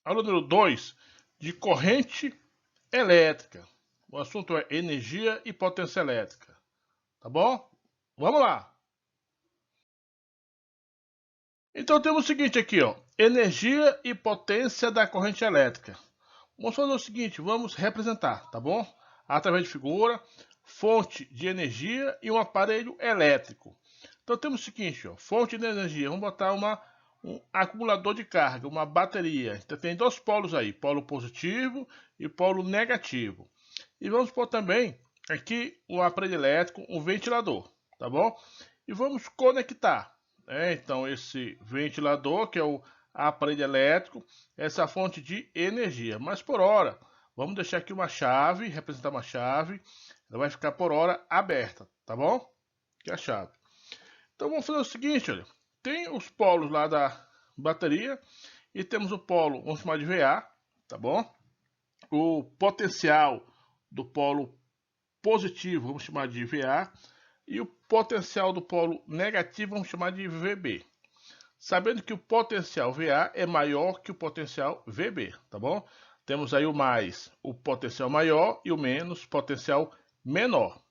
aula número 2 de corrente elétrica. O assunto é energia e potência elétrica. Tá bom? Vamos lá. Então temos o seguinte aqui, ó, energia e potência da corrente elétrica. Vamos fazer o seguinte, vamos representar, tá bom? Através de figura, fonte de energia e um aparelho elétrico. Então temos o seguinte, ó, fonte de energia, vamos botar um acumulador de carga, uma bateria. Então tem dois polos aí, polo positivo e polo negativo. E vamos pôr também aqui um aparelho elétrico, um ventilador, tá bom? E vamos conectar. Então esse ventilador, que é o aparelho elétrico, essa fonte de energia. Mas por hora, vamos deixar aqui uma chave, representar uma chave, ela vai ficar por hora aberta, tá bom? Que é a chave. Então vamos fazer o seguinte, olha, tem os polos lá da bateria e temos o polo, vamos chamar de VA, tá bom? O potencial do polo positivo, vamos chamar de VA, e o potencial do polo negativo, vamos chamar de VB. Sabendo que o potencial VA é maior que o potencial VB, tá bom? Temos aí o mais, o potencial maior, e o menos, potencial menor.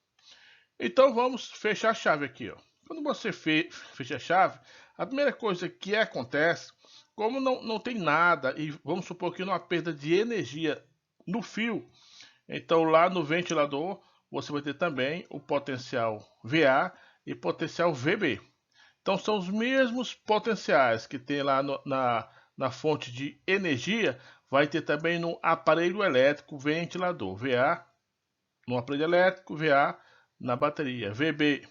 Então vamos fechar a chave aqui, ó. Quando você fecha a chave, a primeira coisa que acontece, como não tem nada, e vamos supor que não há perda de energia no fio, então lá no ventilador você vai ter também o potencial VA e potencial VB. Então são os mesmos potenciais que tem lá na fonte de energia, vai ter também no aparelho elétrico ventilador, VA no aparelho elétrico, VA na bateria, VB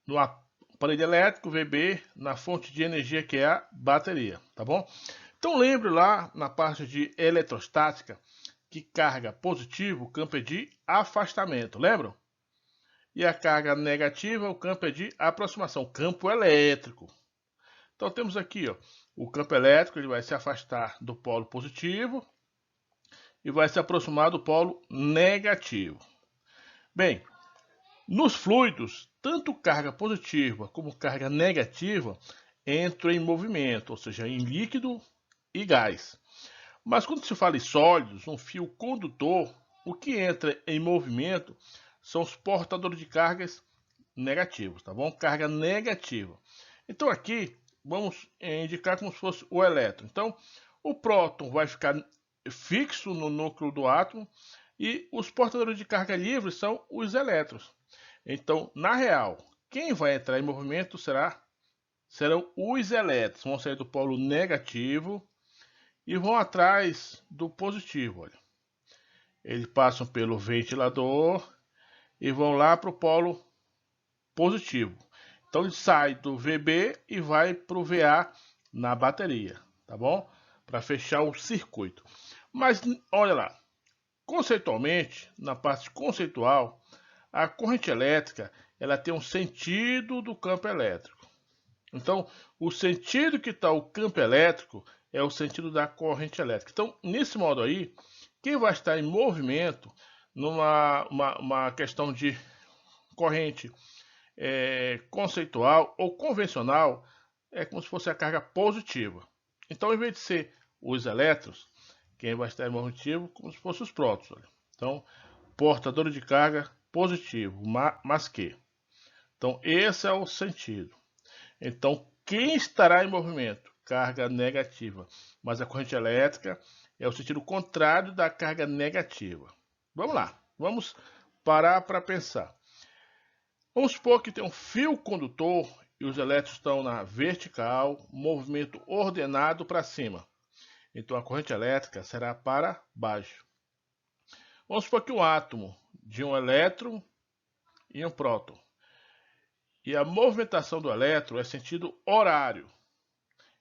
no aparelho elétrico, VB na fonte de energia que é a bateria, tá bom? Então lembre lá na parte de eletrostática que carga positiva, o campo é de afastamento, lembram? E a carga negativa, o campo é de aproximação, campo elétrico. Então temos aqui, ó, o campo elétrico, ele vai se afastar do polo positivo e vai se aproximar do polo negativo. Bem, nos fluidos, tanto carga positiva como carga negativa entram em movimento, ou seja, em líquido e gás. Mas quando se fala em sólidos, um fio condutor, o que entra em movimento são os portadores de cargas negativos, tá bom? Carga negativa. Então aqui vamos indicar como se fosse o elétron. Então o próton vai ficar fixo no núcleo do átomo e os portadores de carga livre são os elétrons. Então, na real, quem vai entrar em movimento serão os elétrons. Vão sair do polo negativo e vão atrás do positivo. Olha. Eles passam pelo ventilador e vão lá para o polo positivo. Então ele sai do VB e vai para o VA na bateria, tá bom? Para fechar o circuito. Mas olha lá, conceitualmente, na parte conceitual, a corrente elétrica ela tem um sentido do campo elétrico. Então, o sentido que está o campo elétrico é o sentido da corrente elétrica. Então, nesse modo aí, quem vai estar em movimento numa questão de corrente conceitual ou convencional é como se fosse a carga positiva. Então, em vez de ser os elétrons, quem vai estar em movimento como se fossem os prótons. Olha. Então, portador de carga positivo, mas que. Então, esse é o sentido. Então, quem estará em movimento? Carga negativa. Mas a corrente elétrica é o sentido contrário da carga negativa. Vamos lá, vamos parar para pensar. Vamos supor que tem um fio condutor e os elétrons estão na vertical, movimento ordenado para cima. Então a corrente elétrica será para baixo. Vamos supor que um átomo de um elétron e um próton. E a movimentação do elétron é sentido horário.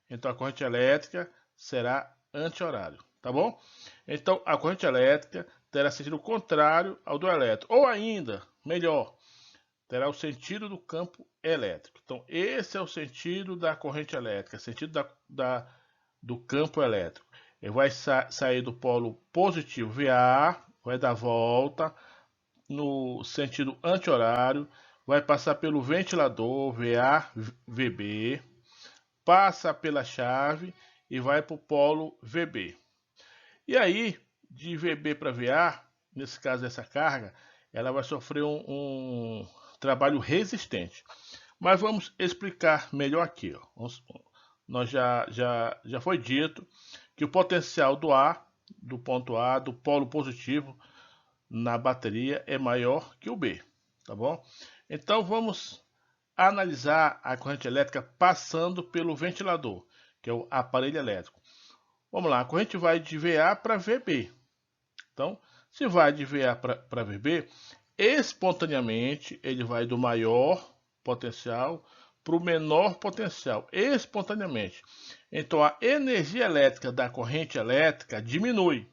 Então a corrente elétrica será anti-horário, tá bom? Então a corrente elétrica terá sentido contrário ao do elétron. Ou ainda, melhor, terá o sentido do campo elétrico. Então esse é o sentido da corrente elétrica, sentido do campo elétrico. Ele vai sair do polo positivo VA, vai dar volta no sentido anti-horário, vai passar pelo ventilador VA-VB, passa pela chave e vai para o polo VB. E aí, de VB para VA, nesse caso essa carga, ela vai sofrer um trabalho resistente. Mas vamos explicar melhor aqui. Ó. Nós já foi dito que o potencial do ponto A, do polo positivo na bateria é maior que o B, tá bom? Então vamos analisar a corrente elétrica passando pelo ventilador, que é o aparelho elétrico. Vamos lá, a corrente vai de VA para VB. Então, se vai de VA para VB, espontaneamente ele vai do maior potencial para o menor potencial, espontaneamente. Então, a energia elétrica da corrente elétrica diminui.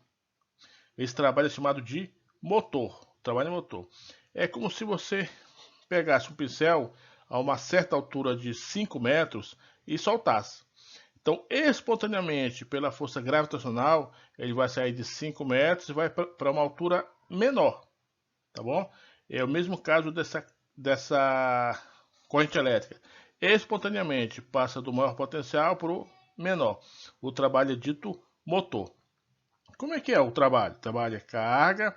Esse trabalho é chamado de motor, trabalho motor. É como se você pegasse um pincel a uma certa altura de 5 metros e soltasse. Então, espontaneamente, pela força gravitacional, ele vai sair de 5 metros e vai para uma altura menor, tá bom? É o mesmo caso dessa corrente elétrica. Espontaneamente, passa do maior potencial para o menor. O trabalho é dito motor. Como é que é o trabalho? O trabalho é carga,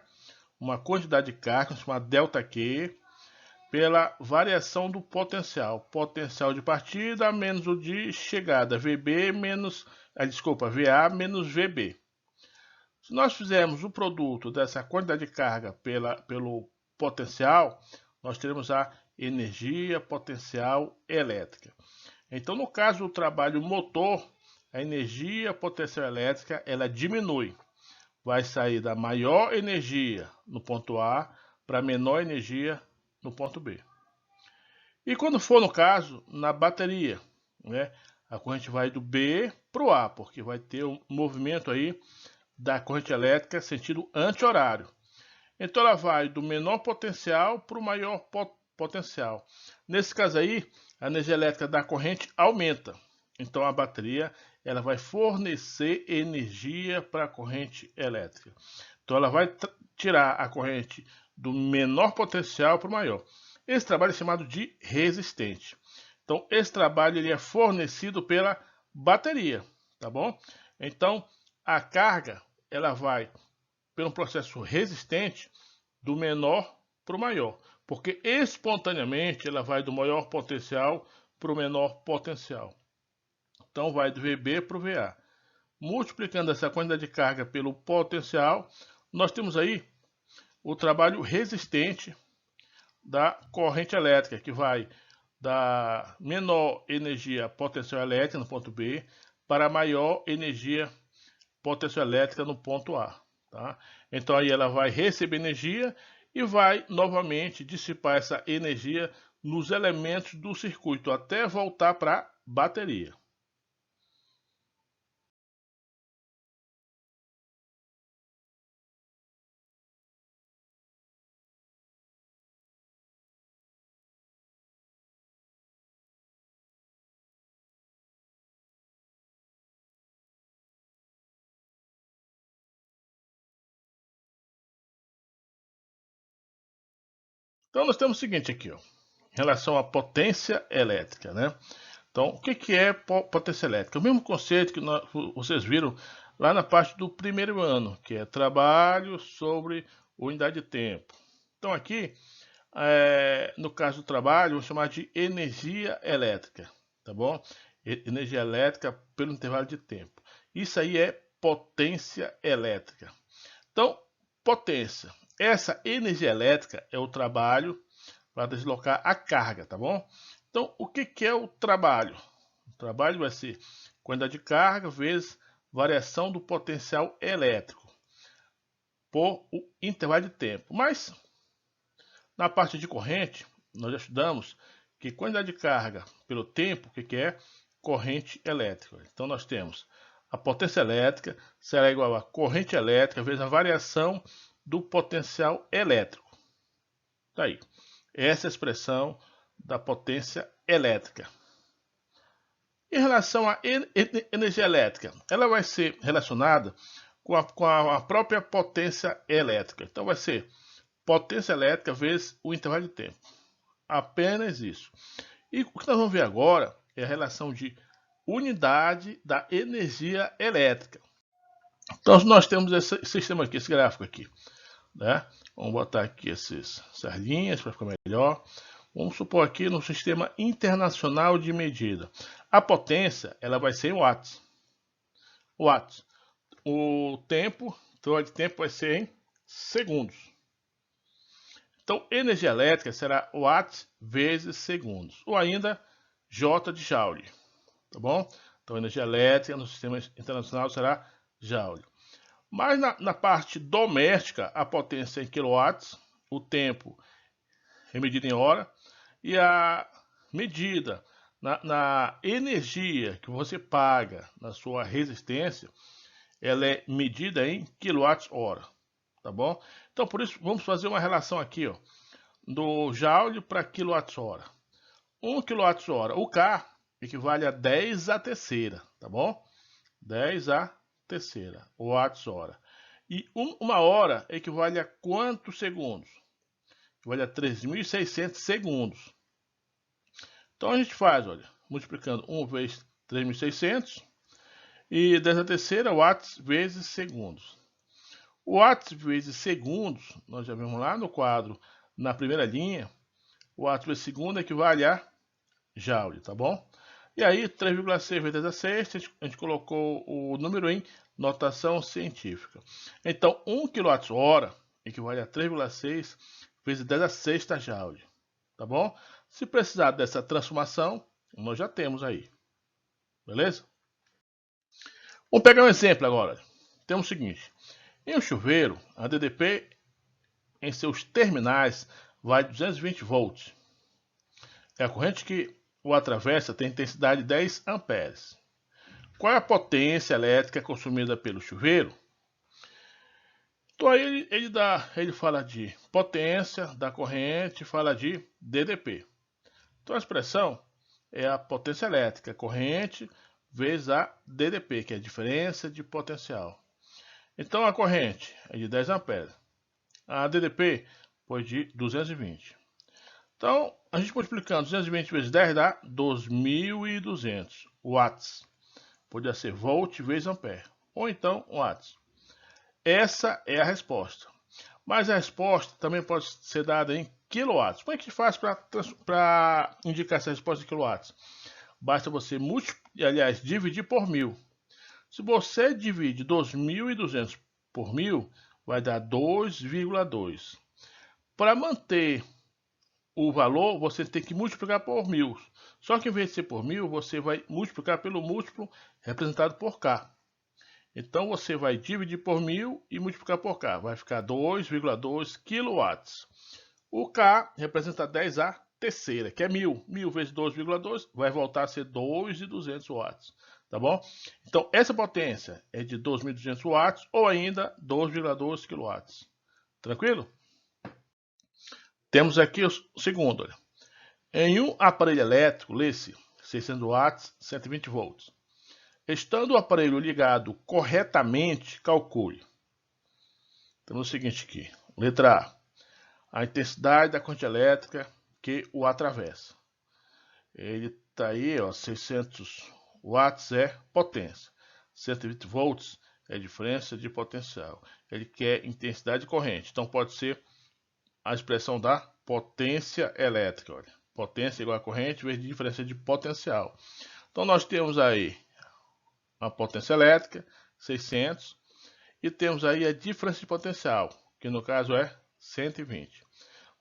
uma quantidade de carga, chamada ΔQ, pela variação do potencial. Potencial de partida menos o de chegada. VB menos, VA menos VB. Se nós fizermos o produto dessa quantidade de carga pelo potencial, nós teremos a energia potencial elétrica. Então, no caso do trabalho motor, a energia potencial elétrica ela diminui. Vai sair da maior energia no ponto A para a menor energia no ponto B. E quando for no caso, na bateria, né, a corrente vai do B para o A, porque vai ter um movimento aí da corrente elétrica sentido anti-horário. Então ela vai do menor potencial para o maior potencial. Nesse caso aí, a energia elétrica da corrente aumenta. Então a bateria ela vai fornecer energia para a corrente elétrica. Então ela vai tirar a corrente do menor potencial para o maior. Esse trabalho é chamado de resistente. Então esse trabalho ele é fornecido pela bateria, tá bom? Então a carga ela vai pelo processo resistente do menor para o maior, porque espontaneamente ela vai do maior potencial para o menor potencial. Então vai do VB para o VA. Multiplicando essa quantidade de carga pelo potencial, nós temos aí o trabalho resistente da corrente elétrica, que vai da menor energia potencial elétrica no ponto B para a maior energia potencial elétrica no ponto A. Tá? Então aí ela vai receber energia e vai novamente dissipar essa energia nos elementos do circuito até voltar para a bateria. Então nós temos o seguinte aqui, ó, em relação à potência elétrica, né? Então, o que é potência elétrica? O mesmo conceito que vocês viram lá na parte do primeiro ano, que é trabalho sobre unidade de tempo. Então, aqui, no caso do trabalho, vou chamar de energia elétrica, tá bom? Energia elétrica pelo intervalo de tempo. Isso aí é potência elétrica. Então, potência. Essa energia elétrica é o trabalho para deslocar a carga, tá bom? Então, o que é o trabalho? O trabalho vai ser quantidade de carga vezes variação do potencial elétrico por o intervalo de tempo. Mas, na parte de corrente, nós já estudamos que quantidade de carga pelo tempo, o que é? Corrente elétrica. Então, nós temos a potência elétrica será igual a corrente elétrica vezes a variação do potencial elétrico. Tá aí. Essa é a expressão da potência elétrica. Em relação à energia elétrica, ela vai ser relacionada com a própria potência elétrica. Então vai ser potência elétrica vezes o intervalo de tempo. Apenas isso. E o que nós vamos ver agora é a relação de unidade da energia elétrica. Então nós temos esse sistema aqui, esse gráfico aqui, né? Vamos botar aqui essas linhas para ficar melhor. Vamos supor aqui no sistema internacional de medida. A potência, ela vai ser em watts. Watts. O tempo, então de tempo vai ser em segundos. Então, energia elétrica será watts vezes segundos, ou ainda J de Joule, tá bom? Então, energia elétrica no sistema internacional será Joule. Mas na parte doméstica, a potência é em quilowatts, o tempo é medido em hora, e a medida na energia que você paga na sua resistência, ela é medida em quilowatts-hora, tá bom? Então, por isso, vamos fazer uma relação aqui, ó, do joule para quilowatts-hora. 1 kWh, o K equivale a 10 à terceira, tá bom? 10 à terceira, watts-hora. E uma hora equivale a quantos segundos? Equivale a 3.600 segundos. Então a gente faz, olha, multiplicando 1 vezes 3.600 e 10 à terceira, watts vezes segundos. Watts vezes segundos, nós já vimos lá no quadro, na primeira linha, watts vezes segundo equivale a joule, tá bom? E aí, 3,6 vezes 10 a sexta, a gente colocou o número em notação científica. Então, 1 kWh equivale a 3,6 vezes 10 a sexta joule, tá bom? Se precisar dessa transformação, nós já temos aí, beleza? Vamos pegar um exemplo agora. Temos o seguinte, em um chuveiro, a DDP em seus terminais vai 220 volts. É a corrente que o atravessa tem intensidade de 10 amperes. Qual é a potência elétrica consumida pelo chuveiro? Então aí ele fala de potência da corrente, fala de DDP. Então a expressão é a potência elétrica, corrente, vezes a DDP, que é a diferença de potencial. Então a corrente é de 10 amperes. A DDP foi de 220. Então, a gente multiplicando 220 vezes 10 dá 2.200 watts. Podia ser volt vezes ampere, ou então watts. Essa é a resposta. Mas a resposta também pode ser dada em quilowatts. Como é que a gente faz para indicar essa resposta em quilowatts? Basta você dividir por 1.000. Se você divide 2.200 por 1.000, vai dar 2,2. Para manter o valor, você tem que multiplicar por 1.000. Só que em vez de ser por 1.000, você vai multiplicar pelo múltiplo representado por K. Então você vai dividir por 1.000 e multiplicar por K. Vai ficar 2,2 kW. O K representa 10 à terceira, que é 1.000. 1.000 vezes 2,2 vai voltar a ser 2.200 watts. Tá bom? Então essa potência é de 2.200 watts ou ainda 2,2 kW. Tranquilo? Temos aqui o segundo. Olha. Em um aparelho elétrico, lê-se 600 watts, 120 volts. Estando o aparelho ligado corretamente, calcule. Temos o seguinte aqui. Letra A intensidade da corrente elétrica que o atravessa. Ele está aí, ó, 600 watts é potência. 120 volts é diferença de potencial. Ele quer intensidade de corrente. Então pode ser a expressão da potência elétrica. Olha. Potência igual a corrente vezes diferença de potencial. Então nós temos aí a potência elétrica, 600, e temos aí a diferença de potencial, que no caso é 120.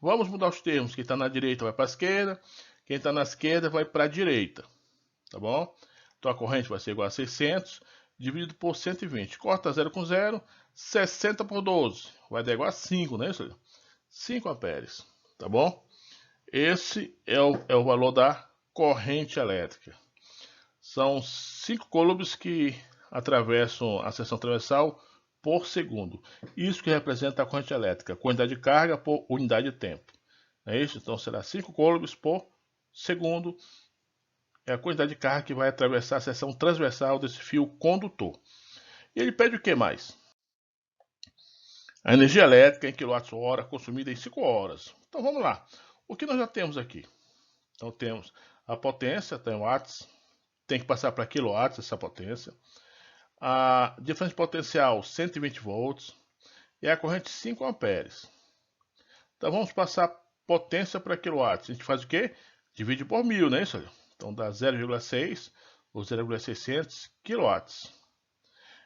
Vamos mudar os termos, quem está na direita vai para a esquerda, quem está na esquerda vai para a direita, tá bom? Então a corrente vai ser igual a 600, dividido por 120. Corta 0 com 0, 60 por 12, vai dar igual a 5, não é isso? 5 amperes, tá bom? Esse é o valor da corrente elétrica. São 5 coulombs que atravessam a seção transversal por segundo. Isso que representa a corrente elétrica, quantidade de carga por unidade de tempo. É isso? Então será 5 coulombs por segundo. É a quantidade de carga que vai atravessar a seção transversal desse fio condutor. E ele pede o que mais? A energia elétrica em kWh consumida em 5 horas. Então vamos lá. O que nós já temos aqui? Então temos a potência, tem watts, tem que passar para quilowatts essa potência. a diferença potencial 120 volts e a corrente 5 amperes. Então vamos passar potência para quilowatts. A gente faz o quê? Divide por 1000, não é isso? Então dá 0,6 ou 0,600 quilowatts.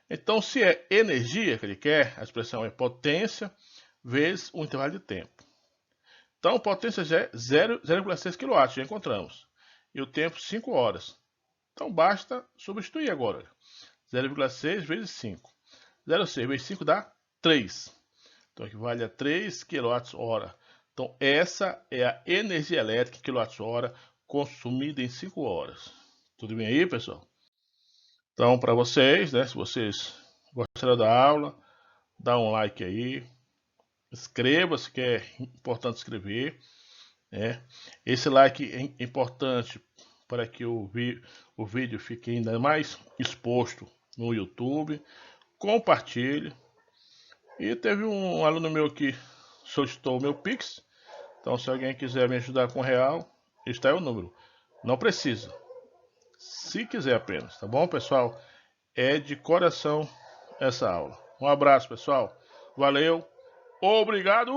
Então, se é energia que ele quer, a expressão é potência vezes o intervalo de tempo. Então, potência já é 0,6 kW, já encontramos. E o tempo, 5 horas. Então, basta substituir agora. 0,6 vezes 5. 0,6 vezes 5 dá 3. Então, equivale a 3 kWh. Então, essa é a energia elétrica kWh consumida em 5 horas. Tudo bem aí, pessoal? Então, para vocês, né, se vocês gostaram da aula, dá um like aí, inscreva-se, que é importante inscrever, né? Esse like é importante para que o vídeo fique ainda mais exposto no YouTube. Compartilhe. E teve um aluno meu que solicitou o meu Pix. Então, se alguém quiser me ajudar com real, está aí o número. Não precisa. Se quiser apenas, tá bom, pessoal? É de coração essa aula. Um abraço, pessoal. Valeu. Obrigado!